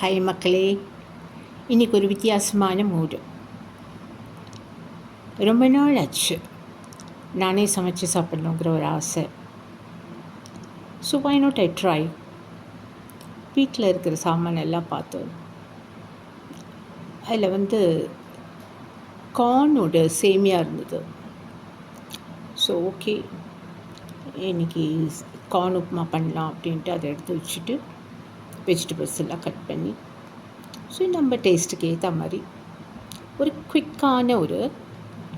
Hi மக்களே, இன்றைக்கி ஒரு வித்தியாசமான மூடு. ரொம்ப நாள் ஆச்சு நானே சமைச்சு சாப்பிடணுங்கிற ஒரு ஆசை. So why not I try. வீட்டில் இருக்கிற சாமான் எல்லாம் பார்த்தோம். அதில் கார்னோட சேமியா இருந்தது. ஸோ ஓகே, இன்றைக்கி கார்ன் உப்புமா பண்ணலாம் அப்படின்ட்டு அதை எடுத்து வச்சுட்டு வெஜிடபிள்ஸ் எல்லாம் கட் பண்ணி, ஸோ நம்ம டேஸ்ட்டுக்கு ஏற்ற மாதிரி ஒரு குவிக்கான ஒரு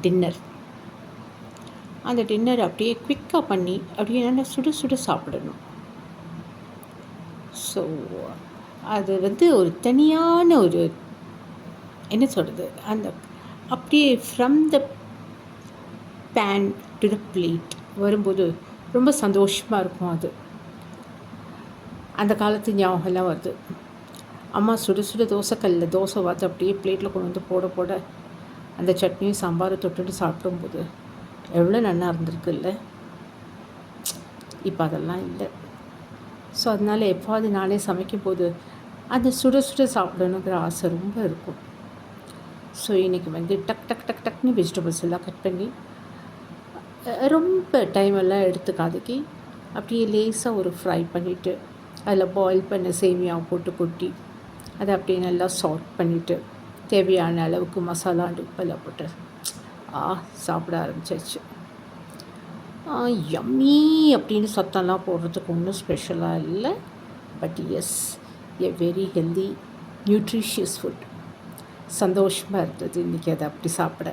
டின்னர். அந்த டின்னர் அப்படியே குவிக்காக பண்ணி அப்படியே நல்லா சுட சுட சாப்பிடணும். ஸோ அது ஒரு தனியான ஒரு என்ன சொல்கிறது, அந்த அப்படியே from the pan to the plate வரும்போது ரொம்ப சந்தோஷமாக இருக்கும். அந்த காலத்து ஞாபகம்லாம் வருது. அம்மா சுட சுட தோசைக்கல்லில் தோசை வாத்து அப்படியே பிளேட்டில் கொண்டு வந்து போட போட அந்த சட்னியும் சாம்பாரும் தொட்டுட்டு சாப்பிடும்போது எவ்வளோ நல்லா இருந்திருக்கு இல்லை? இப்போ அதெல்லாம் இல்லை. ஸோ அதனால் எப்போது நானே சமைக்கும்போது அந்த சுட சுட சாப்பிடணுங்கிற ஆசை ரொம்ப இருக்கும். ஸோ இன்றைக்கி டக் டக் டக் டக்னு வெஜிடபிள்ஸ் எல்லாம் கட் பண்ணி ரொம்ப டைம் எல்லாம் எடுத்துக்காதுக்கி அப்படியே லேசாக ஒரு ஃப்ரை பண்ணிவிட்டு அதில் பாயில் பண்ண சேமியாவை போட்டு கொட்டி அதை அப்படியே நல்லா சால்ட் பண்ணிவிட்டு தேவையான அளவுக்கு மசாலா உப்பெல்லாம் போட்டு சாப்பிட ஆரம்பிச்சாச்சு. யம்மி அப்படின்னு சத்தம்லாம் போடுறதுக்கு ஒன்றும் ஸ்பெஷலாக இல்லை. But yes, a very healthy nutritious food. சந்தோஷமாக இருந்தது இன்றைக்கி அதை அப்படி சாப்பிட.